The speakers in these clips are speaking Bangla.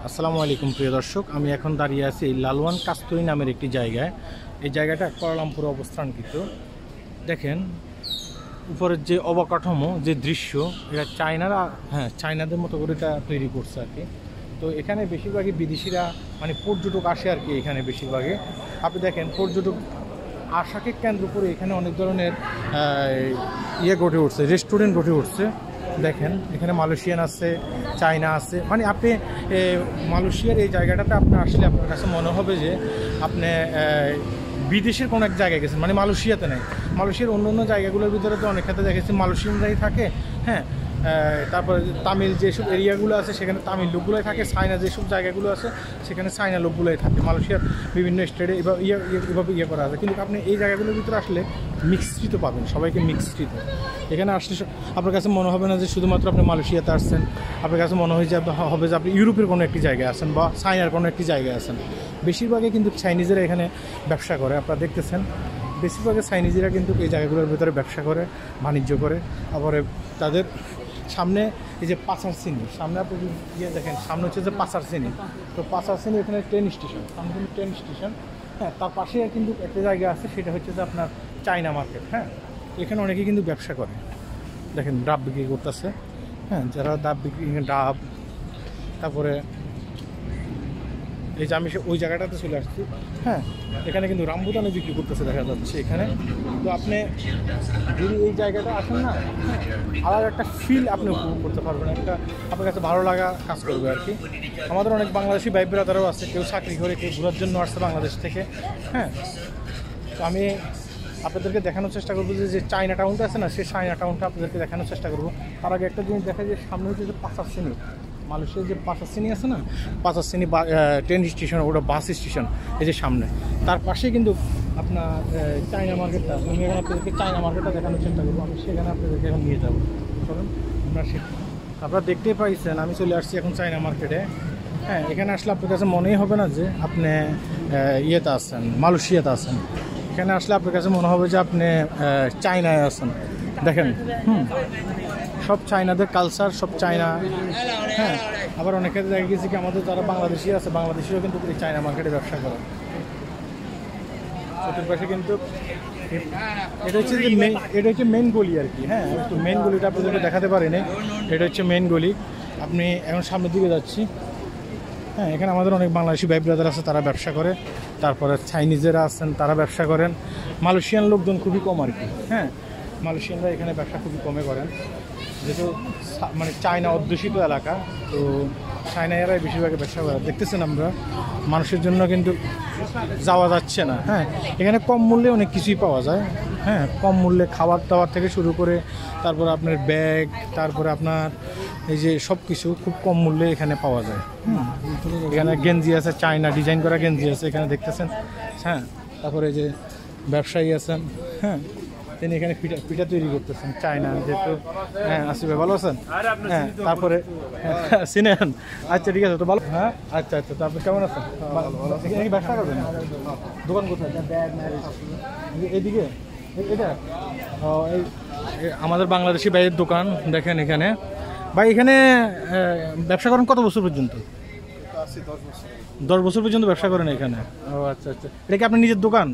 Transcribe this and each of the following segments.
আসসালামু আলাইকুম প্রিয় দর্শক, আমি এখন দাঁড়িয়ে আছি লালওয়ান কাস্তুরি নামের একটি জায়গায়। এই জায়গাটা কুয়ালালামপুরে অবস্থানকৃত। দেখেন উপরের যে অবকাঠামো, যে দৃশ্য, এটা চায়নাদের মতো করে এটা তৈরি করছে আর কি। তো এখানে বেশিরভাগই বিদেশিরা মানে পর্যটক আসে আর কি। এখানে বেশিরভাগই আপনি দেখেন পর্যটক আশাকে কেন্দ্র করে এখানে অনেক ধরনের গড়ে উঠছে, রেস্টুরেন্ট গড়ে উঠছে। দেখেন এখানে মালয়েশিয়ান আছে, চায়না আছে। মানে আপনি মালয়েশিয়ার এই জায়গাটাতে আপনি আসলে আপনার কাছে মনে হবে যে আপনি বিদেশের কোনো এক জায়গায় গেছেন, মানে মালয়েশিয়াতে নেই। মালয়েশিয়ার অন্য অন্য জায়গাগুলোর ভিতরে তো অনেক ক্ষেত্রে দেখেছি মালয়েশিয়ানরাই থাকে, হ্যাঁ। তারপরে তামিল যেসব এরিয়াগুলো আছে সেখানে তামিল লোকগুলোই থাকে, চায়না যেসব জায়গাগুলো আছে সেখানে চায়না লোকগুলোই থাকে। মালয়েশিয়ার বিভিন্ন স্টেটে এভাবে করা আছে, কিন্তু আপনি এই জায়গাগুলোর ভিতরে আসলে মিক্সড পাবেন, সবাইকে মিক্সড। এখানে আসলে আপনার কাছে মনে হবে না যে শুধুমাত্র আপনি মালয়েশিয়াতে আসছেন, আপনার কাছে মনে হয় যে হবে যে আপনি ইউরোপের কোনো একটি জায়গায় আছেন বা চায়নার কোনো একটি জায়গায় আছেন। বেশিরভাগই কিন্তু চাইনিজেরা এখানে ব্যবসা করে, আপনারা দেখতেছেন। বেশিরভাগই চাইনিজেরা কিন্তু এই জায়গাগুলোর ভিতরে ব্যবসা করে, বাণিজ্য করে। তারপরে তাদের সামনে এই যে পাচার চিনি, সামনে আপনি দেখেন, সামনে হচ্ছে যে পাচার চিনি। তো পাচার চিনি এখানে ট্রেন স্টেশন, সামনে কিন্তু ট্রেন স্টেশন, হ্যাঁ। তার পাশে কিন্তু একটা জায়গা আছে, সেটা হচ্ছে যে আপনার চায়না মার্কেট, হ্যাঁ। এখানে অনেকেই কিন্তু ব্যবসা করে। দেখেন ডাব বিক্রি করতেছে, হ্যাঁ। যারা ডাব বিক্রি, ডাব, তারপরে এই যে আমি ওই জায়গাটাতে চলে আসছি, হ্যাঁ। এখানে কিন্তু রামবুতানে বিক্রি করতেছে দেখা যাচ্ছে এখানে। তো আপনি যদি এই জায়গাটা আসেন না, হ্যাঁ, আলাদা একটা ফিল আপনি উপভোগ করতে পারবেন, একটা আপনার কাছে ভালো লাগা কাজ করবে আর কি। আমাদের অনেক বাংলাদেশি ভাই ব্রাদারও আছে, কেউ চাকরি করে, কেউ ঘোরার জন্য আসছে বাংলাদেশ থেকে, হ্যাঁ। তো আমি আপনাদেরকে দেখানোর চেষ্টা করবো যে চায়না টাউনটা আছে না, সেই চায়না টাউনটা আপনাদেরকে দেখানোর চেষ্টা করবো। তার আগে একটা জিনিস দেখা যায়, সামনে হচ্ছে যে পাচার চিনি, মালয়েশিয়ার যে পাচার চিনি আছে না, পাচার চিনি ট্রেন স্টেশন, ওটা বাস স্টেশন, এই যে সামনে, তার পাশে কিন্তু আপনার চায়না মার্কেটটা। আমি এখন আপনাদেরকে চায়না মার্কেটটা দেখানোর চেষ্টা করবো, আমি সেখানে আপনাদেরকে এখন নিয়ে যাবো। চলুন আপনারা দেখতেই পাইছেন, আমি চলে আসছি এখন চায়না মার্কেটে, হ্যাঁ। এখানে আসলে আপনার কাছে মনেই হবে না যে আপনি ইয়েতে আছেন, মালয়েশিয়াতে আছেন। এখানে আসলে আপনার কাছে মনে হবে যে আপনি চায়নায় আছেন। দেখেন, সব চায়নাদের কালচার, সব চায়না, হ্যাঁ। আবার অনেকে দেখা গেছে কি আমাদের যারা বাংলাদেশি আছে, বাংলাদেশিও কিন্তু এই চায়না মার্কেটে ব্যবসা করে। চতুর্পাশে কিন্তু এটা হচ্ছে মেন গলি আর কি, হ্যাঁ। একটু মেন গলিটা আপনাদেরকে দেখাতে পারিনি, এটা হচ্ছে মেন গলি। আপনি এখন সামনের দিকে যাচ্ছি, হ্যাঁ। এখানে আমাদের অনেক বাংলাদেশি ভাই ব্রাদার আছে, তারা ব্যবসা করে। তারপরে চাইনিজেরা আছেন, তারা ব্যবসা করেন। মালয়েশিয়ান লোকজন খুবই কম আর কি, হ্যাঁ। মালয়েশিয়ানরা এখানে ব্যবসা খুবই কমে করেন, যেহেতু মানে চায়না অধ্যুষিত এলাকা। তো চায়নারাই বেশিরভাগ ব্যবসা করে। দেখতেছেন আমরা মানুষের জন্য কিন্তু যাওয়া যাচ্ছে না, হ্যাঁ। এখানে কম মূল্যে অনেক কিছুই পাওয়া যায়, হ্যাঁ। কম মূল্যে খাবার দাবার থেকে শুরু করে, তারপরে আপনার ব্যাগ, তারপরে আপনার এই যে সব কিছু খুব কম মূল্যে এখানে পাওয়া যায়। এখানে গেঞ্জি আছে, চায়না ডিজাইন করা গেঞ্জি আছে এখানে দেখতেছেন, হ্যাঁ। তারপরে যে ব্যবসায়ী আছেন, হ্যাঁ, তিনি এখানে পিঠা তৈরি করতেছেন চায়না, যেহেতু, হ্যাঁ। আসিফ ভাই ভালো আছেন? হ্যাঁ। তারপরে চিনেন? আচ্ছা ঠিক আছে, তো ভালো, হ্যাঁ। আচ্ছা আচ্ছা, তো আপনি কেমন আছেন? এখানে কি ব্যবসা করবেন? দোকান কোথায়? এইদিকে এটা আমাদের বাংলাদেশি ভাইয়ের দোকান। দেখেন এখানে ভাই, এখানে ব্যবসা করেন কত বছর পর্যন্ত? 10 বছর পর্যন্ত ব্যবসা করেন এখানে? ও আচ্ছা আচ্ছা। এটা কি আপনার নিজের দোকান?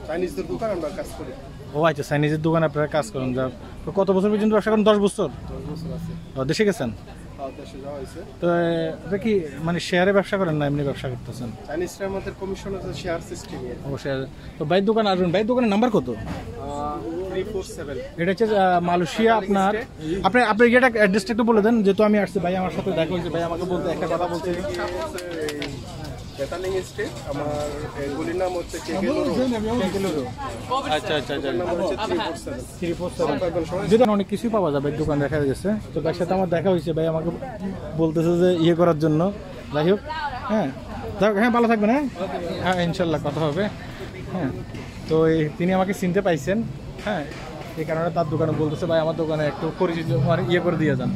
চাইনিজদের দোকান আমরা কাজ করি। ও আচ্ছা, চাইনিজের দোকানে আপনারা কাজ করেন। তো কত বছর পর্যন্ত ব্যবসা করেন? 10 বছর। 10 বছর আছে। দেশে গেছেন? দেশে যাওয়া হয়েছে। তো এটা কি মানে শেয়ারে ব্যবসা করেন না এমনি ব্যবসা করতেছেন? চাইনিজরা আমাদের কমিশন আছে, শেয়ার সিস্টেম। ও শেয়ার। তো বাইর দোকান আসবেন, বাইর দোকানের নাম্বার কত? 347। এটা হচ্ছে মালয়েশিয়া। আপনার এটা অ্যাড্রেসটা একটু বলে দেন, যেহেতু আমি আসছি, ভাই আমার সাথে দেখা হয়েছে, ভাই আমাকে বলতে একটা কথা বলতে। বেতালিং স্ট্রিট, আমার গলির নাম হচ্ছে আচ্ছা আচ্ছা আচ্ছা, নাম হচ্ছে 347। যেটা অনেক কিছুই পাওয়া যাবে দোকান দেখা গেছে। তো তার সাথে আমার দেখা হয়েছে, ভাই আমাকে বলতেছে যে ইয়ে করার জন্য। যাই হোক, হ্যাঁ। হ্যাঁ, ভালো থাকবেন, হ্যাঁ। হ্যাঁ, ইনশাল্লাহ কথা হবে, হ্যাঁ। তো তিনি আমাকে চিনতে পাইছেন, হ্যাঁ। এই কারণে তার দোকানে বলতেছে, ভাই আমার দোকানে একটু পরিচিত মানে ইয়ে করে দিয়ে যান।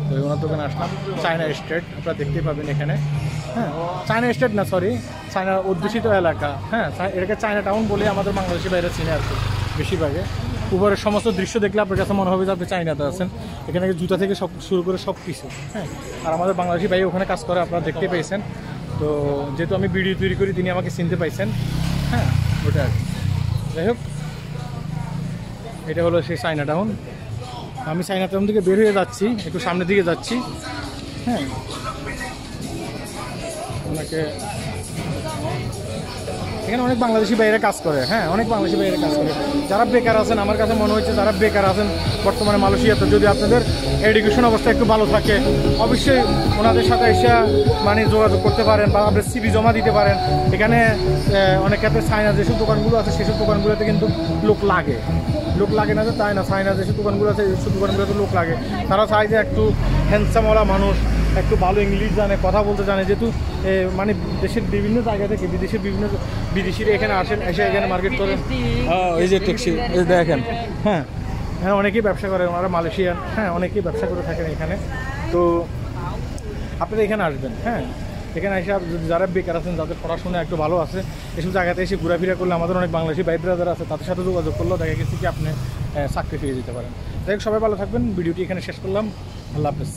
তো ওনার দোকানে আসলাম, চায়না স্টেট আপনারা দেখতেই পাবেন এখানে, হ্যাঁ। চায়না স্টেট না, সরি, চায়নার অধ্যুষিত এলাকা, হ্যাঁ। এটাকে চায়না টাউন বলে আমাদের বাংলাদেশি বাইরে চিনে আর কি বেশিরভাগে। তো উপরের সমস্ত দৃশ্য দেখলে আপনার কাছে মনে হবে যে আপনি চাইনাতে আছেন। এখানে জুতা থেকে সব শুরু করে সব কিছু, হ্যাঁ। আর আমাদের বাংলাদেশি ভাই ওখানে কাজ করে, আপনারা দেখতে পেয়েছেন। তো যেহেতু আমি ভিডিও তৈরি করি, তিনি আমাকে চিনতে পাইছেন, হ্যাঁ, ওটা আর কি। যাই হোক, এটা হলো সেই চায়না টাউন। আমি চায়না টাউন থেকে বের হয়ে যাচ্ছি, একটু সামনের দিকে যাচ্ছি, হ্যাঁ। ওনাকে এখানে অনেক বাংলাদেশি বাইরে কাজ করে, হ্যাঁ, অনেক বাংলাদেশি বাইরে কাজ করে। যারা বেকার আছেন, আমার কাছে মনে হচ্ছে যারা বেকার আছেন বর্তমানে মালয়েশিয়াতে, যদি আপনাদের এডুকেশন অবস্থা একটু ভালো থাকে, অবশ্যই ওনাদের সাথে এসে মানে যোগাযোগ করতে পারেন বা আপনার সিভি জমা দিতে পারেন। এখানে অনেক ক্ষেত্রে চায়না যেসব দোকানগুলো আছে সেসব দোকানগুলোতে কিন্তু লোক লাগে না, যে তাই না, চায়না যেসব দোকানগুলো আছে এইসব দোকানগুলোতে লোক লাগে। তারা চায় যে একটু হ্যান্ডসামওয়ালা মানুষ, একটু ভালো ইংলিশ জানে, কথা বলতে জানে, যেহেতু মানে দেশের বিভিন্ন জায়গা থেকে বিদেশের বিভিন্ন বিদেশিরা এখানে আসেন, এসে এখানে মার্কেট করেন। এই যে ট্যাক্সি দেখেন, হ্যাঁ, হ্যাঁ, অনেকেই ব্যবসা করে, ওনারা মালয়েশিয়ান, হ্যাঁ, অনেকেই ব্যবসা করে থাকেন এখানে। তো আপনারা এখানে আসবেন, হ্যাঁ, এখানে এসে যারা বেকার আছেন, যাদের পড়াশোনা একটু ভালো আছে, এসব জায়গাতে এসে ঘোরাফেরা করলে আমাদের অনেক বাংলাদেশি ভাই ব্রাদার আছে, তাদের সাথে যোগাযোগ করলেও দেখা গেছে কি আপনি চাকরি পেয়ে যেতে পারেন। যাই হোক, সবাই ভালো থাকবেন। ভিডিওটি এখানে শেষ করলাম। আল্লাহ হাফেজ।